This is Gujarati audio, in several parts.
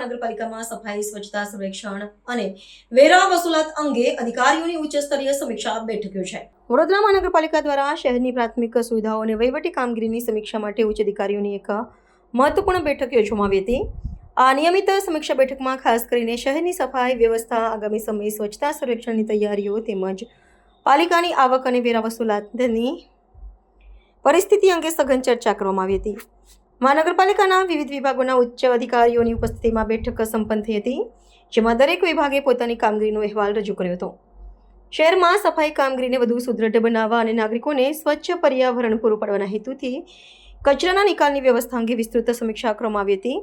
મહાનગરપાલિકામાં સફાઈ, સ્વચ્છતા, સર્વેક્ષણ અને વેરા વસૂલાત અંગે અધિકારીઓની ઉચ્ચ સ્તરીય સમીક્ષા બેઠક યોજાઈ. વડોદરા મહાનગરપાલિકા દ્વારા શહેરની પ્રાથમિક સુવિધાઓ અને વહીવટી કામગીરીની સમીક્ષા માટે ઉચ્ચ અધિકારીઓની એક મહત્વપૂર્ણ બેઠક યોજવામાં આવી હતી. આ નિયમિત સમીક્ષા બેઠકમાં ખાસ કરીને શહેરની સફાઈ વ્યવસ્થા, આગામી સમયે સ્વચ્છતા સર્વેક્ષણની તૈયારીઓ તેમજ પાલિકાની આવક અને વેરા વસૂલાતની પરિસ્થિતિ અંગે સઘન ચર્ચા કરવામાં આવી હતી. મહાનગરપાલિકાના વિવિધ વિભાગોના ઉચ્ચ અધિકારીઓની ઉપસ્થિતિમાં બેઠક સંપન્ન થઈ હતી, જેમાં દરેક વિભાગે પોતાની કામગીરીનો અહેવાલ રજૂ કર્યો હતો. શહેરમાં સફાઈ કામગીરીને વધુ સુદૃઢ બનાવવા અને નાગરિકોને સ્વચ્છ પર્યાવરણ પૂરું પાડવાના હેતુથી કચરાના નિકાલની વ્યવસ્થા અંગે વિસ્તૃત સમીક્ષા કરવામાં આવી હતી.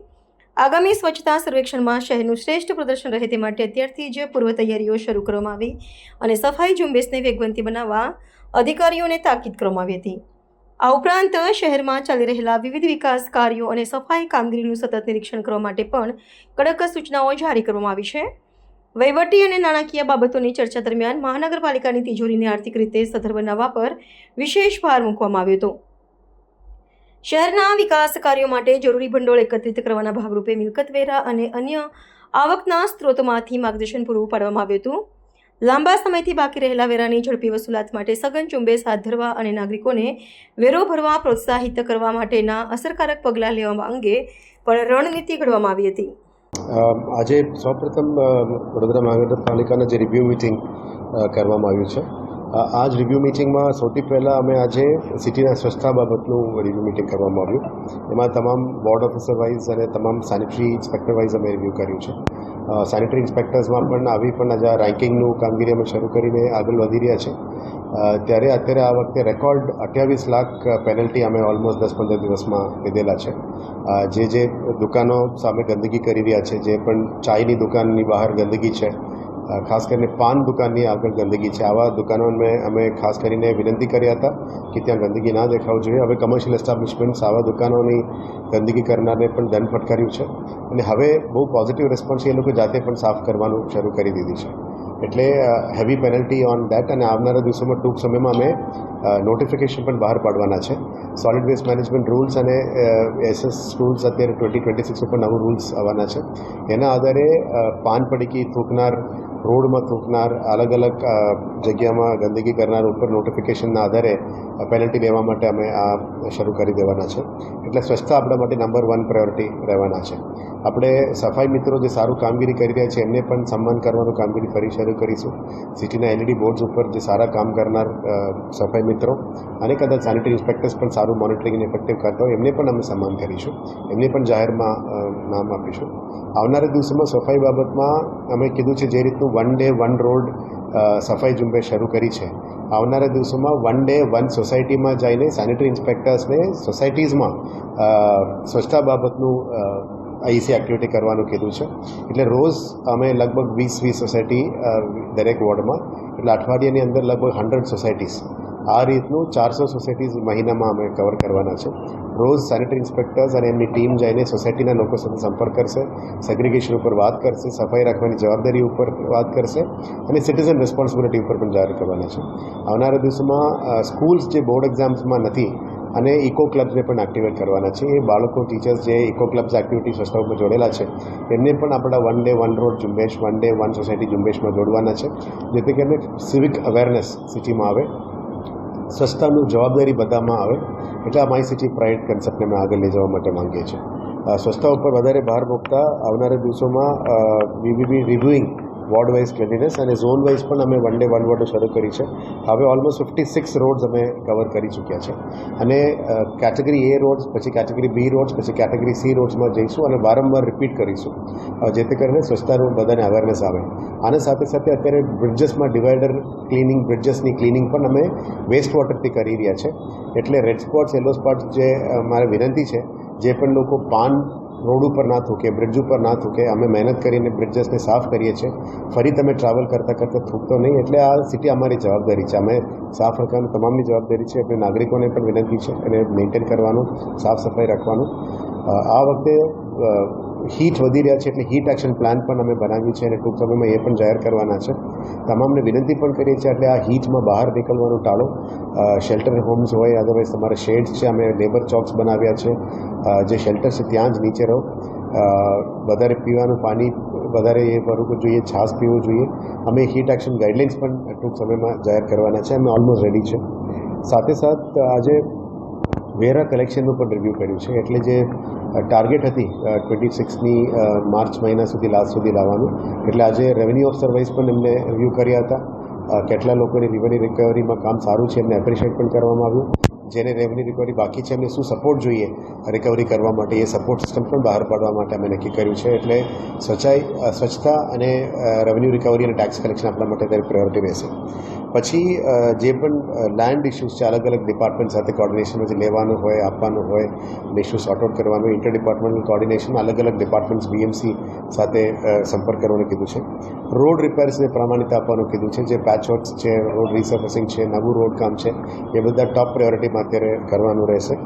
આગામી સ્વચ્છતા સર્વેક્ષણમાં શહેરનું શ્રેષ્ઠ પ્રદર્શન રહે તે માટે અત્યારથી જ પૂર્વ તૈયારીઓ શરૂ કરવામાં આવી અને સફાઈ ઝુંબેશને વેગવંતી બનાવવા અધિકારીઓને તાકીદ કરવામાં આવી હતી. આ ઉપરાંત શહેરમાં ચાલી રહેલા વિવિધ વિકાસ કાર્યો અને સફાઈ કામગીરીનું સતત નિરીક્ષણ કરવા માટે પણ કડક સૂચનાઓ જારી કરવામાં આવી છે. વહીવટી અને નાણાકીય બાબતોની ચર્ચા દરમિયાન મહાનગરપાલિકાની તિજોરીને આર્થિક રીતે સધ્ધર બનાવવા પર વિશેષ ભાર મૂકવામાં આવ્યો હતો. શહેરના વિકાસ કાર્યો માટે જરૂરી ભંડોળ એકત્રિત કરવાના ભાગરૂપે મિલકત વેરા અને અન્ય આવકના સ્ત્રોતોમાંથી માર્ગદર્શન પૂરું પાડવામાં આવ્યું હતું. લાંબા સમયથી બાકી રહેલા વેરાની ઝડપી વસૂલાત માટે સઘન ઝુંબેશ હાથ ધરવા અને નાગરિકોને વેરો ભરવા પ્રોત્સાહિત કરવા માટેના અસરકારક પગલાં લેવા અંગે પણ રણનીતિ ઘડવામાં આવી હતી. આજે સૌપ્રથમ વડોદરા મહાનગરપાલિકાના જે રિવ્યૂ મિટિંગ કરવામાં આવ્યું છે, આ જ રિવ્યૂ મિટિંગમાં સૌથી પહેલાં અમે આજે સિટીના સ્વચ્છતા બાબતનું રિવ્યૂ મિટિંગ કરવામાં આવ્યું. એમાં તમામ વોર્ડ ઓફિસર વાઇઝ અને તમામ સેનિટરી ઇન્સ્પેક્ટર વાઇઝ અમે રિવ્યૂ કર્યું છે. સેનિટરી ઇન્સ્પેક્ટર્સમાં પણ આવી પણ આજે રેન્કિંગનું કામગીરી અમે શરૂ કરીને આગળ વધી રહ્યા છે. ત્યારે અત્યારે આ વખતે રેકોર્ડ 28 લાખ પેનલ્ટી અમે ઓલમોસ્ટ 10-15 દિવસમાં લીધેલા છે. જે દુકાનો સામે ગંદકી કરી રહ્યા છે, જે પણ ચાયની દુકાનની બહાર ગંદકી છે, ખાસ કરીને પાન દુકાનની આગળ ગંદકી છે, આવા દુકાનોને અમે ખાસ કરીને વિનંતી કર્યા હતા કે ત્યાં ગંદકી ના દેખાવું જોઈએ. હવે કમર્શિયલ એસ્ટાબ્લિશમેન્ટ્સ આવા દુકાનોની ગંદકી કરનારને પણ દંડ ફટકાર્યું છે અને હવે બહુ પોઝિટિવ રિસ્પોન્સ એ લોકો જાતે પણ સાફ કરવાનું શરૂ કરી દીધી છે. એટલે હેવી પેનલ્ટી ઓન દેટ. અને આવનારા દિવસોમાં ટૂંક સમયમાં અમે નોટિફિકેશન પણ બહાર પાડવાના છે. સોલિડ વેસ્ટ મેનેજમેન્ટ રૂલ્સ અને SS રૂલ્સ અત્યારે 2026 ઉપર નવું રૂલ્સ આવવાના છે. એના આધારે પાન પડીકી થૂકનાર, રોડમાં થૂકનાર, અલગ અલગ જગ્યામાં ગંદકી કરનાર ઉપર નોટિફિકેશનના આધારે પેનલ્ટી લેવા માટે અમે આ શરૂ કરી દેવાના છે. એટલે સ્વચ્છતા આપણા માટે નંબર 1 પ્રાયોરિટી રહેવાના છે. આપણે સફાઈ મિત્રો જે સારું કામગીરી કરી રહ્યા છે એમને પણ સન્માન કરવાનું કામગીરી ફરી શરૂ કરીશું. સિટીના LED બોર્ડ્સ ઉપર જે સારા કામ કરનાર સફાઈ મિત્રો અને કદાચ સેનિટરી ઇન્સ્પેક્ટર્સ પણ સારું મોનિટરિંગ અને ઇફેક્ટિવ કરતા હોય એમને પણ અમે સન્માન કરીશું. એમને પણ જાહેરમાં નામ આપીશું. આવનારા દિવસોમાં સફાઈ બાબતમાં અમે કીધું છે જે રીતનું 1 day 1 રોડ સફાઈ ઝુંબેશ શરૂ કરી છે, આવનારા દિવસોમાં 1 day 1 સોસાયટીમાં જઈને સેનિટરી ઇન્સ્પેક્ટર્સને સોસાયટીઝમાં સ્વચ્છતા બાબતનું IEC એક્ટિવિટી કરવાનું કીધું છે. એટલે રોજ અમે લગભગ 20 સોસાયટી દરેક વોર્ડમાં, એટલે અઠવાડિયાની અંદર લગભગ 100 સોસાયટીઝ, આ રીતનું 400 સોસાયટીઝ મહિનામાં અમે કવર કરવાના છે. રોજ સેનિટરી ઇન્સ્પેક્ટર્સ અને એમની ટીમ જઈને સોસાયટીના લોકો સાથે સંપર્ક કરશે, સેગ્રિગેશન ઉપર વાત કરશે, સફાઈ રાખવાની જવાબદારી ઉપર વાત કરશે અને સિટીઝન રિસ્પોન્સિબિલિટી ઉપર પણ જાહેર કરવાના છે. આવનારા દિવસોમાં સ્કૂલ્સ જે બોર્ડ એક્ઝામ્સમાં નથી અને ઇકો ક્લબ્સને પણ એક્ટિવેટ કરવાના છે. એ બાળકો, ટીચર્સ જે ઇકો ક્લબ્સ એક્ટિવિટી સ્વચ્છતા ઉપર જોડેલા છે એમને પણ આપણા 1 day 1 રોડ ઝુંબેશ, 1 day 1 સોસાયટી ઝુંબેશમાં જોડવાના છે, જેથી કરીને સિવિક અવેરનેસ સિટીમાં આવે, સ્વચ્છતાનું જવાબદારી બધામાં આવે. એટલે આ માય સિટી પ્રાઇડ કન્સેપ્ટને અમે આગળ લઈ જવા માટે માંગીએ છીએ. સ્વચ્છતા ઉપર વધારે ભાર મૂકતા આવનારા દિવસોમાં રિવ્યુઇંગ વોર્ડ વાઇઝ ક્લિનિનેસ અને ઝોન વાઇઝ પણ અમે 1 day 1 રોડ શરૂ કરી છે. હવે ઓલમોસ્ટ 56 રોડ્સ અમે કવર કરી ચૂક્યા છે અને કેટેગરી A રોડ્સ, પછી કેટેગરી B રોડ્સ, પછી કેટેગરી C રોડ્સમાં જઈશું અને વારંવાર રિપીટ કરીશું, જેથી કરીને સ્વચ્છતાનું બધાને અવેરનેસ આવે. આના સાથે સાથે અત્યારે બ્રિડ્જસમાં ડિવાઈડર ક્લિનિંગ, બ્રિડ્જસની ક્લિનિંગ પણ અમે વેસ્ટ વોટરથી કરી રહ્યા છે. એટલે રેડ સ્પોટ્સ, યલો સ્પોટ્સ જે મારે વિનંતી છે, જે પણ લોકો પાન રોડ ઉપર ના થૂકે, બ્રિડ્જ ઉપર ના થૂકે, અમે મહેનત કરીને બ્રિડ્જસને સાફ કરીએ છીએ. ફરી તમે ટ્રાવેલ કરતાં થૂકતો નહીં. એટલે આ સિટી અમારી જવાબદારી છે, અમે સાફ રાખવાનું તમામની જવાબદારી છે. આપણે નાગરિકોને પણ વિનંતી છે અને મેન્ટેન કરવાનું, સાફ સફાઈ રાખવાનું. આ વખતે હીટ વધી રહ્યા છે એટલે હીટ એક્શન પ્લાન પણ અમે બનાવ્યું છે અને ટૂંક સમયમાં એ પણ જાહેર કરવાના છે. તમામને વિનંતી પણ કરીએ છીએ એટલે આ હીટમાં બહાર નીકળવાનું ટાળો. શેલ્ટર હોમ્સ હોય, અદરવાઇઝ તમારા શેડ્સ છે, અમે લેબર ચોક્સ બનાવ્યા છે, જે શેલ્ટર છે ત્યાં જ નીચે રહો. વધારે પીવાનું પાણી વધારે એ ભરવું જોઈએ, છાશ પીવું જોઈએ. અમે હીટ એક્શન ગાઈડલાઇન્સ પણ ટૂંક સમયમાં જાહેર કરવાના છે. અમે ઓલમોસ્ટ રેડી છે. સાથે સાથ આજે વેરા કલેક્શનનું પણ રિવ્યૂ કર્યું છે. એટલે જે ટાર્ગેટ હતી 26ની માર્ચ મહિના સુધી લાસ્ટ સુધી લાવવાનું, એટલે આજે રેવન્યુ ઓફિસર વાઇઝ પણ એમને રિવ્યૂ કર્યા હતા. કેટલા લોકોની રેવન્યુ રિકવરીમાં કામ સારું છે એમને એપ્રિશિએટ પણ કરવામાં આવ્યું. જેને રેવન્યુ રિકવરી બાકી છે એમને શું સપોર્ટ જોઈએ રિકવરી કરવા માટે, એ સપોર્ટ સિસ્ટમ પણ બહાર પાડવા માટે અમે નક્કી કર્યું છે. એટલે સ્વચ્છતા અને રેવન્યુ રિકવરી અને ટેક્સ કલેક્શન આપણા માટે ત્યારે પ્રાયોરિટી રહેશે. પછી જે પણ લેન્ડ ઇસ્યુઝ છે, અલગ અલગ ડિપાર્ટમેન્ટ સાથે કોર્ડિનેશનમાં જે લેવાનું હોય, આપવાનું હોય, ઇસ્યુ સોર્ટ આઉટ કરવાનું, ઇન્ટર ડિપાર્ટમેન્ટલ કોર્ડિનેશન, અલગ અલગ ડિપાર્ટમેન્ટ્સ બીએમસી સાથે સંપર્ક કરવાનું કીધું છે. રોડ રિપેર્સને પ્રામાણિકતા આપવાનું કીધું છે. જે પેચવર્ક્સ છે, રોડ રિસર્ફેસિંગ છે, નવું રોડ કામ છે, એ બધા ટોપ પ્રાયોરિટીમાં અત્યારે કરવાનું રહેશે.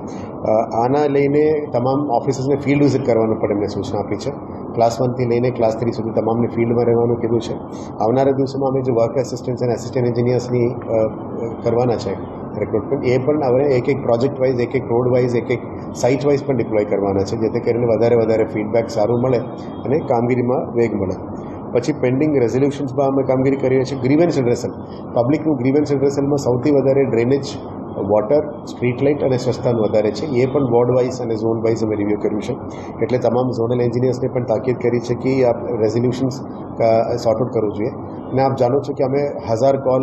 આના લઈને તમામ ઓફિસર્સને ફિલ્ડ વિઝિટ કરવાનું પણ એમને સૂચના આપી છે. ક્લાસ 1થી લઈને ક્લાસ 3 સુધી તમામને ફિલ્ડમાં રહેવાનું કીધું છે. આવનારા દિવસોમાં અમે જે વર્ક એસિસ્ટન્ટ્સ અને એસિસ્ટન્ટ એન્જિનિયર્સની કરવાના છે રિક્રુટમેન્ટ, એ પણ હવે એક પ્રોજેક્ટ વાઇઝ, એક રોડ વાઇઝ, એક સાઇટ વાઇઝ પણ ડિપ્લોય કરવાના છે, જેથી કરીને વધારે ફીડબેક સારું મળે અને કામગીરીમાં વેગ મળે. પછી પેન્ડિંગ રેઝોલ્યુશન્સમાં અમે કામગીરી કરીએ છીએ. ગ્રીવન્સ એડ્રેસલ, પબ્લિકનું ગ્રીવન્સ એડ્રેસલમાં સૌથી વધારે ડ્રેનેજ, વોટર, સ્ટ્રીટ લાઇટ અને સ્વચ્છતાનું વધારે છે. એ પણ વોર્ડ વાઇઝ અને ઝોન વાઇઝ અમે રિવ્યૂ કર્યું છે. એટલે તમામ ઝોનલ એન્જિનિયર્સને પણ તાકીદ કરી છે કે આ રેઝોલ્યુશન્સ સોર્ટ આઉટ કરવું જોઈએ. અને આપ જાણો છો કે અમે 1000 કોલ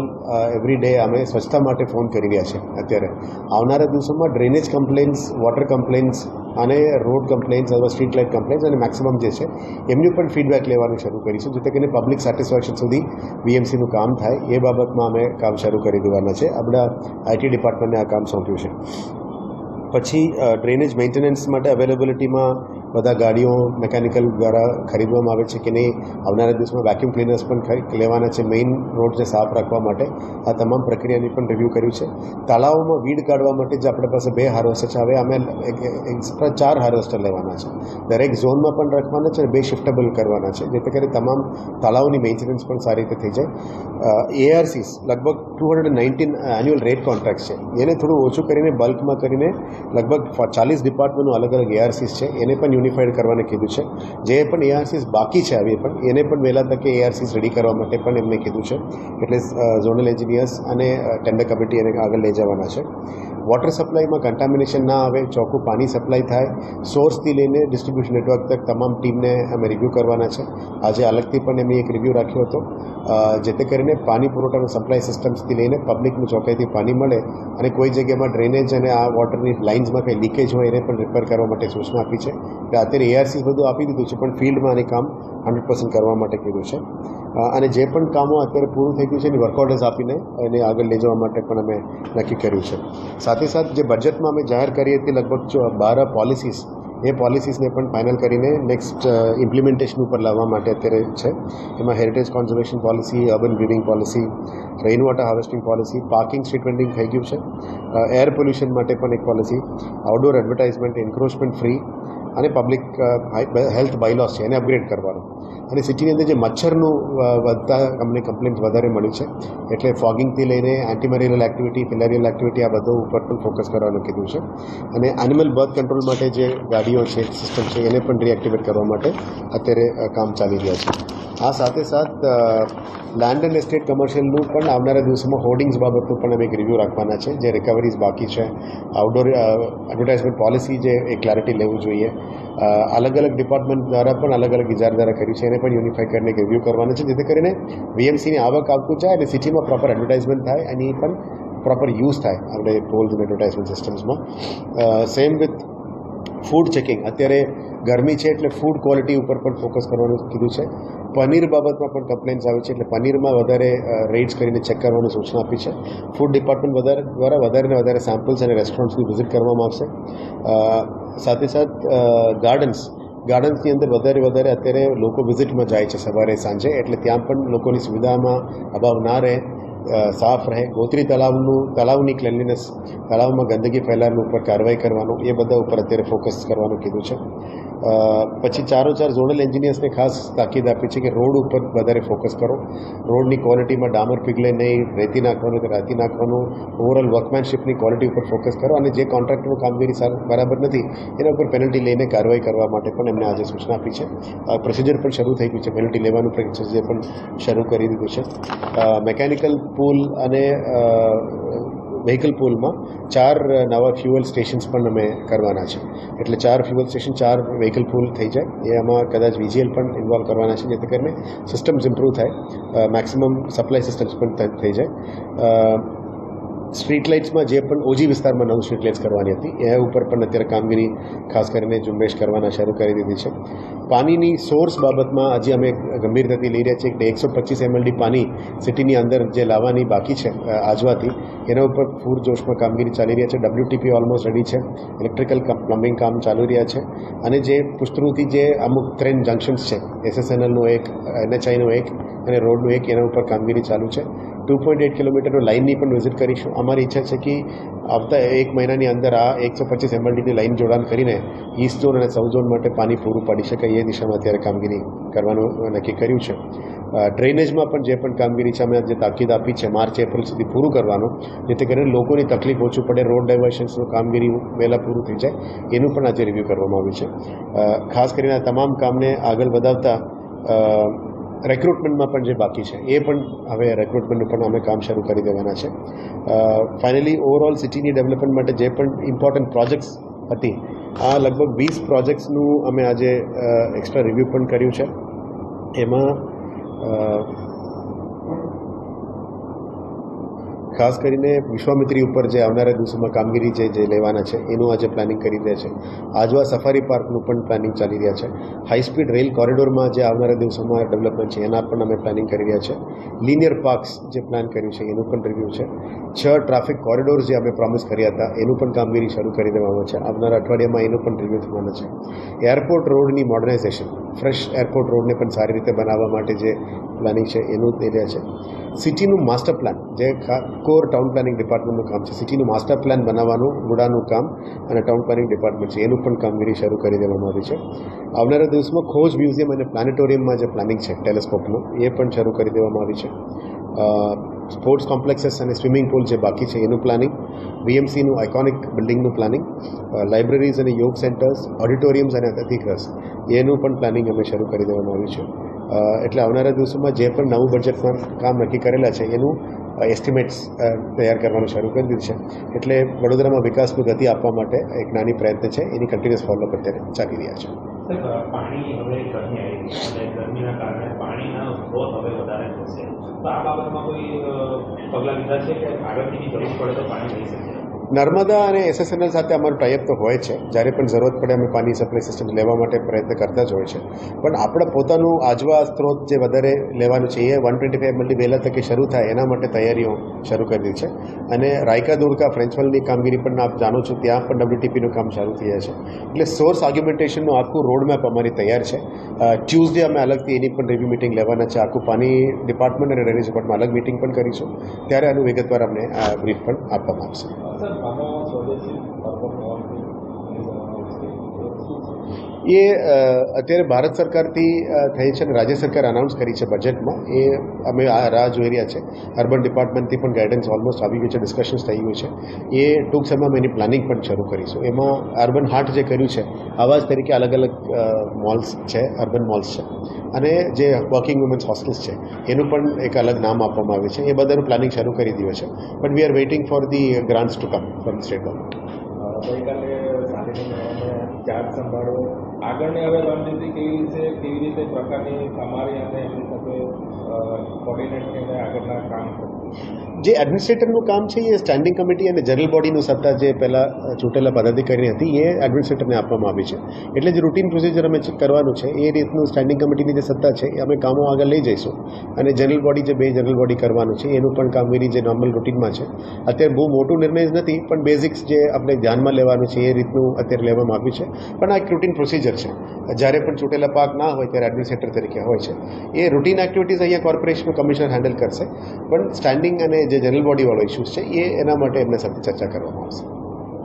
એવરી ડે અમે સ્વચ્છતા માટે ફોન કરી રહ્યા છે. અત્યારે આવનારા દિવસોમાં ડ્રેનેજ કમ્પ્લેન્ટ્સ, વોટર કમ્પ્લેન્ટ્સ અને રોડ કમ્પ્લેન્ટ્સ અથવા સ્ટ્રીટ લાઇટ કમ્પ્લેન્ટ્સ અને મેક્સિમમ જે છે એમની પણ ફીડબેક લેવાનું શરૂ કરીશું, જેથી કરીને પબ્લિક સેટિસ્ફેક્શન સુધી બીએમસીનું કામ થાય. એ બાબતમાં અમે કામ શરૂ કરી દેવાના છે. આપણા આઈટી ડિપાર્ટમેન્ટને આ કામ સોંપ્યું છે. પછી ડ્રેનેજ મેન્ટેનન્સ માટે અવેલેબિલિટીમાં બધા ગાડીઓ મિકેનિકલ દ્વારા ખરીદવામાં આવે છે કે નહીં. આવનારા દિવસમાં વેક્યુમ ક્લીનર્સ પણ લેવાના છે મેઇન રોડને સાફ રાખવા માટે. આ તમામ પ્રક્રિયાની પણ રિવ્યૂ કર્યું છે. તળાવોમાં વીડ કાઢવા માટે જે આપણી પાસે 2 હાર્વેસ્ટર છે, હવે અમે એક્સ્ટ્રા 4 હાર્વેસ્ટર લેવાના છે. દરેક ઝોનમાં પણ રાખવાના છે અને 2 શિફ્ટેબલ કરવાના છે, જેથી કરીને તમામ તળાવોની મેન્ટેનન્સ પણ સારી રીતે થઈ જાય. ARCs લગભગ 219 એન્યુઅલ રેટ કોન્ટ્રાક્ટ છે. એને થોડું ઓછું કરીને બલ્કમાં કરીને લગભગ 40 ડિપાર્ટમેન્ટનું અલગ અલગ ARCs છે, એને પણ યુનિફાઈડ કરવાને કીધું છે. જે પણ ARCs બાકી છે આવી પણ એને પણ વહેલા તકે ARCs રેડી કરવા માટે પણ એમને કીધું છે. એટલે ઝોનલ એન્જિનિયર્સ અને ટેન્ડર કમિટી એને આગળ લઈ જવાના છે. વોટર સપ્લાયમાં કન્ટામિનેશન ના આવે, ચોખ્ખું પાણી સપ્લાય થાય, સોર્સથી લઈને ડિસ્ટ્રીબ્યુશન નેટવર્ક તક તમામ ટીમને અમે રિવ્યૂ કરવાના છે. આજે અલગથી પણ એમની એક રિવ્યૂ રાખ્યો હતો, જેથી કરીને પાણી પુરવઠાનો સપ્લાય સિસ્ટમ્સથી લઈને પબ્લિકનું ચોખ્ખાઈથી પાણી મળે અને કોઈ જગ્યામાં ડ્રેનેજ અને આ વોટરની લાઇન્સમાં કંઈ લીકેજ હોય એને પણ રિપેર કરવા માટે સૂચના આપી છે. એટલે અત્યારે ARCs બધું આપી દીધું છે, પણ ફિલ્ડમાં આની કામ 100% કરવા માટે કીધું છે. અને જે પણ કામો અત્યારે પૂરું થઈ ગયું છે એની વર્ક ઓર્ડર્સ આપીને એને આગળ લઈ જવા માટે પણ અમે નક્કી કર્યું છે. સાથે સાથ જે બજેટમાં અમે જાહેર કરી હતી લગભગ 12 પોલિસીસ, એ પોલિસીસને પણ ફાઇનલ કરીને નેક્સ્ટ ઇમ્પ્લિમેન્ટેશન ઉપર લાવવા માટે અત્યારે છે. એમાં heritage conservation policy, urban greening policy, rain water harvesting policy, parking street vending થઈ ગયું છે, એર પોલ્યુશન માટે પણ એક policy, outdoor advertisement, encroachment free અને પબ્લિક હેલ્થ બાયલોસ છે એને અપગ્રેડ કરવાનું. અને સિટીની અંદર જે મચ્છરનું વધતા અમને કમ્પ્લેન્ટ્સ વધારે મળી છે, એટલે ફોગિંગથી લઈને એન્ટીમેરિયલ એક્ટિવિટી, ફિલેરિયલ એક્ટિવિટી, આ બધું ઉપર પણ ફોકસ કરવાનું કીધું છે. અને એનિમલ બર્થ કંટ્રોલ માટે જે ગાડીઓ છે, સિસ્ટમ છે, એને પણ રીએક્ટિવેટ કરવા માટે અત્યારે કામ ચાલી રહ્યા છે. આ સાથે સાથ લેન્ડ એન્ડ એસ્ટેટ કમર્શિયલનું પણ આવનારા દિવસોમાં હોર્ડિંગ્સ બાબતનું પણ અમે એક રિવ્યૂ રાખવાના છે. જે રિકવરીઝ બાકી છે, આઉટડોર એડવર્ટાઇઝમેન્ટ પોલિસી જે એ ક્લેરિટી લેવું જોઈએ. અલગ અલગ ડિપાર્ટમેન્ટ દ્વારા પણ અલગ અલગ ઇજારદારા કર્યું છે, એને પણ યુનિફાઈ કરીને એક રિવ્યૂ કરવાના છે, જેથી કરીને VMCની આવક આવતું જાય અને સિટીમાં પ્રોપર એડવર્ટાઇઝમેન્ટ થાય, એની પણ પ્રોપર યુઝ થાય આપણે પોલ્સ અને એડવર્ટાઇઝમેન્ટ સિસ્ટમ્સમાં. સેમ વિથ ફૂડ ચેકિંગ, અત્યારે ગરમી છે એટલે ફૂડ ક્વોલિટી ઉપર પણ ફોકસ કરવાનું કીધું છે. પનીર બાબતમાં પણ કમ્પ્લેન્ટ્સ આવે છે, એટલે પનીરમાં વધારે રેડ્સ કરીને ચેક કરવાની સૂચના આપી છે. ફૂડ ડિપાર્ટમેન્ટ દ્વારા વધારે ને વધારે સેમ્પલ્સ અને રેસ્ટોરન્ટ્સની વિઝિટ કરવામાં આવશે. સાથે સાથ ગાર્ડન્સની અંદર વધારે અત્યારે લોકો વિઝિટમાં જાય છે સવારે સાંજે, એટલે ત્યાં પણ લોકોની સુવિધામાં અભાવ ના રહે સાફ રહે, ગોત્રી તળાવની ક્લેનલીનેસ, તળાવમાં ગંદકી ફેલાવવા ઉપર કાર્યવાહી કરવાનું, એ બધા ઉપર અત્યારે ફોકસ કરવાનું કીધું છે. પછી ચાર ઝોનલ એન્જિનિયર્સને ખાસ તાકીદ આપી છે કે રોડ ઉપર વધારે ફોકસ કરો, રોડની ક્વોલિટીમાં ડામર પીગળે નહીં, રેતી નાખવાનું તો રેતી નાખવાનું, ઓવરઓલ વર્કમેનશીપની ક્વોલિટી ઉપર ફોકસ કરો, અને જે કોન્ટ્રાક્ટનું કામગીરી બરાબર નથી એના ઉપર પેનલ્ટી લઈને કાર્યવાહી કરવા માટે પણ એમને આજે સૂચના આપી છે. પ્રોસિજર પણ શરૂ થઈ ગયું છે, પેનલ્ટી લેવાનું પ્રોસિજર પણ શરૂ કરી દીધું છે. મેકેનિકલ પુલ અને વ્હીકલ પુલમાં 4 નવા ફ્યુઅલ સ્ટેશન્સ પણ અમે કરવાના છે. એટલે 4 ફ્યુઅલ સ્ટેશન, 4 વ્હીકલ પુલ થઈ જાય. એમાં કદાચ VGL પણ ઇન્વોલ્વ કરવાના છે, જેથી કરીને સિસ્ટમ્સ ઇમ્પ્રૂવ થાય, મેક્સિમમ સપ્લાય સિસ્ટમ્સ પણ થઈ જાય. સ્ટ્રીટ લાઇટ્સમાં જે પણ ઓજી વિસ્તારમાં નવું સ્ટ્રીટ લાઇટ્સ કરવાની હતી એ ઉપર પણ અત્યારે કામગીરી ખાસ કરીને ઝુંબેશ કરવાના શરૂ કરી દીધી છે. પાણીની સોર્સ બાબતમાં હજી અમે ગંભીરતાથી લઈ રહ્યા છીએ કે 125 MLD પાણી સિટીની અંદર જે લાવવાની બાકી છે આજવાથી, એના ઉપર પૂરજોશમાં કામગીરી ચાલી રહ્યા છે. WTP ઓલમોસ્ટ રેડી છે, ઇલેક્ટ્રિકલ પ્લમ્બિંગ કામ ચાલી રહ્યા છે, અને જે પુષ્તરુથી જે અમુક ટ્રેન જંકશન્સ છે, SSNLનું એક, NHIનું એક અને રોડનું એક, એના ઉપર કામગીરી ચાલુ છે. 2.8 કિલોમીટરનો લાઇનની પણ વિઝિટ કરીશું. અમારી ઈચ્છા છે કે આવતા 1 મહિનાની અંદર આ 125 MLDની લાઇન જોડાણ કરીને ઈસ્ટ ઝોન અને સાઉથ ઝોન માટે પાણી પૂરું પાડી શકાય એ દિશામાં અત્યારે કામગીરી કરવાનું નક્કી કર્યું છે. ડ્રેનેજમાં પણ જે પણ કામગીરી છે અમે જે તાકીદ આપી છે માર્ચ એપ્રિલ સુધી પૂરું કરવાનું, જેથી કરીને લોકોની તકલીફ ઓછું પડે, રોડ ડાયવર્શન્સનું કામગીરી વહેલા પૂરું થઈ જાય, એનું પણ આજે રિવ્યૂ કરવામાં આવ્યું છે. ખાસ કરીને આ તમામ કામને આગળ વધાવતા રિક્રુટમેન્ટમાં પણ જે બાકી છે એ પણ હવે રિક્રુટમેન્ટનું પણ અમે કામ શરૂ કરી દેવાના છે. ફાઇનલી ઓવરઓલ સિટીની ડેવલપમેન્ટ માટે જે પણ ઇમ્પોર્ટન્ટ પ્રોજેક્ટ્સ હતી, આ લગભગ 20 પ્રોજેક્ટ્સનું અમે આજે એક્સ્ટ્રા રિવ્યૂ પણ કર્યું છે. એમાં ખાસ કરીને વિશ્વામિત્રી ઉપર જે આવનારા દિવસોમાં કામગીરી જે લેવાના છે એનું આજે પ્લાનિંગ કરી રહ્યા છે. આજવા સફારી પાર્કનું પણ પ્લાનિંગ ચાલી રહ્યા છે. હાઈસ્પીડ રેલ કોરિડોરમાં જે આવનારા દિવસોમાં ડેવલપમેન્ટ છે એના પણ અમે પ્લાનિંગ કરી રહ્યા છે. લિનિયર પાર્ક્સ જે પ્લાન કર્યું છે એનું પણ રિવ્યૂ છે. 6 ટ્રાફિક કોરિડોર્સ જે અમે પ્રોમિસ કર્યા હતા એનું પણ કામગીરી શરૂ કરી દેવામાં છે. આવનારા અઠવાડિયામાં એનું પણ રિવ્યૂ થવાના છે. એરપોર્ટ રોડની મોડર્નાઇઝેશન, ફ્રેશ એરપોર્ટ રોડને પણ સારી રીતે બનાવવા માટે જે પ્લાનિંગ છે એનું થઈ રહ્યા છે. સિટીનું માસ્ટર પ્લાન, જે કોર ટાઉન પ્લાનિંગ ડિપાર્ટમેન્ટનું કામ છે, સિટીનું માસ્ટર પ્લાન બનાવવાનું ગુડાનું કામ અને ટાઉન પ્લાનિંગ ડિપાર્ટમેન્ટ છે એનું પણ કામગીરી શરૂ કરી દેવામાં આવી છે. આવનારા દિવસમાં ખોજ મ્યુઝિયમ અને પ્લાનેટોરિયમમાં જે પ્લાનિંગ છે ટેલિસ્કોપનું એ પણ શરૂ કરી દેવામાં આવી છે. સ્પોર્ટ્સ કોમ્પ્લેક્સીસ અને સ્વિમિંગ પુલ જે બાકી છે એનું પ્લાનિંગ, VMCનું આઇકોનિક બિલ્ડિંગનું પ્લાનિંગ, લાઇબ્રેરીઝ અને યોગ સેન્ટર્સ, ઓડિટોરિયમ્સ અને અતિથિગૃહ એનું પણ પ્લાનિંગ અમે શરૂ કરી દેવામાં આવ્યું છે. એટલે આવનારા દિવસોમાં જે પણ નવું બજેટમાં કામ નક્કી કરેલા છે એનું એસ્ટિમેટ્સ તૈયાર કરવાનું શરૂ કરી દીધું છે. એટલે વડોદરામાં વિકાસની ગતિ આપવા માટે એક નાની પ્રયત્ન છે, એની કન્ટિન્યુઅસ ફોલોઅપ અત્યારે ચાલી રહ્યા છે. પાણી હવે ગરમી આવી અને ગરમીના કારણે પાણીના સ્ત્રોત હવે વધારે થશે, તો આ બાબતમાં કોઈ પગલાં લીધા છે કે આગળથી બી જરૂર પડે તો પાણી લઈ શકે? નર્મદા અને SSNL સાથે અમારું ટાઈઅપ તો હોય છે. જ્યારે પણ જરૂરત પડે અમે પાણી સપ્લાય સિસ્ટમ લેવા માટે પ્રયત્ન કરતા જ હોય છે. પણ આપણે પોતાનું આજવા સ્ત્રોત જે વધારે લેવાનું છે એ 125 MLD વહેલા તકે શરૂ થાય એના માટે તૈયારીઓ શરૂ કરી દીધી છે. અને રાયકા દોડકા ફ્રેન્ચવલની કામગીરી પણ આપ જાણો છો, ત્યાં પણ WTPનું કામ શરૂ થઈ જાય છે. એટલે સોર્સ આર્ગ્યુમેન્ટેશનનું આખું રોડમેપ અમારી તૈયાર છે. ટ્યુઝડે અમે અલગથી એની પણ રિવ્યૂ મિટિંગ લેવાના છે. આખું પાણી ડિપાર્ટમેન્ટ અને ડ્રેનેજ ડિપાર્ટમેન્ટ અલગ મિટિંગ પણ કરીશું, ત્યારે આનું વિગતવાર અમને બ્રીફ પણ આપવામાં આવશે. એ અત્યારે ભારત સરકારથી થઈ છે અને રાજ્ય સરકાર અનાઉન્સ કરી છે બજેટમાં, એ અમે આ રાહ જોઈ રહ્યા છે. અર્બન ડિપાર્ટમેન્ટથી પણ ગાઈડન્સ ઓલમોસ્ટ આવી ગયું છે, ડિસ્કશન્સ થઈ ગયું છે. એ ટૂંક સમયમાં એની પ્લાનિંગ પણ શરૂ કરીશું. એમાં અર્બન હાર્ટ જે કર્યું છે આવા જ તરીકે અલગ અલગ મોલ્સ છે, અર્બન મોલ્સ છે, અને જે વર્કિંગ વુમન્સ હોસ્ટેલ્સ છે એનું પણ એક અલગ નામ આપવામાં આવ્યું છે. એ બધાનું પ્લાનિંગ શરૂ કરી દીધું છે. But we are waiting for the grants to come from state government. ગઈકાલે ચાર્જ સંભાળો, આગળની હવે રણનીતિ કેવી રીતે પ્રકારની તમારી અને એમની સાથે કોર્ડિનેટ થઈને આગળના કામ કરવું? જે એડમિનિસ્ટ્રેટરનું કામ છે એ સ્ટેન્ડિંગ કમિટી અને જનરલ બોડીનું સત્તા જે પહેલાં ચૂંટેલા પદાધિકારી હતી એ એડમિનિસ્ટ્રેટરને આપવામાં આવી છે. એટલે જે રૂટીન પ્રોસિજર અમે કરવાનું છે એ રીતનું સ્ટેન્ડિંગ કમિટીની જે સત્તા છે એ અમે કામો આગળ લઈ જઈશું. અને જનરલ બોડી જે 2 જનરલ બોડી કરવાનું છે એનું પણ કામગીરી જે નોર્મલ રૂટીનમાં છે. અત્યારે બહુ મોટું નિર્ણય નથી, પણ બેઝિક્સ જે આપણે ધ્યાનમાં લેવાનું છે એ રીતનું અત્યારે લેવામાં આવ્યું છે. પણ આ એક રૂટીન પ્રોસિજર છે. જ્યારે પણ ચૂંટેલા પાક ના હોય ત્યારે એડમિનિસ્ટ્રેટર તરીકે હોય છે. એ રૂટીન એક્ટિવિટીઝ અહીંયા કોર્પોરેશનનું કમિશનર હેન્ડલ કરશે, પણ સ્ટેન્ડિંગ અને જે જનરલ બોડીવાળો ઇસ્યુઝ છે એ એના માટે એમના સાથે ચર્ચા કરવામાં આવશે.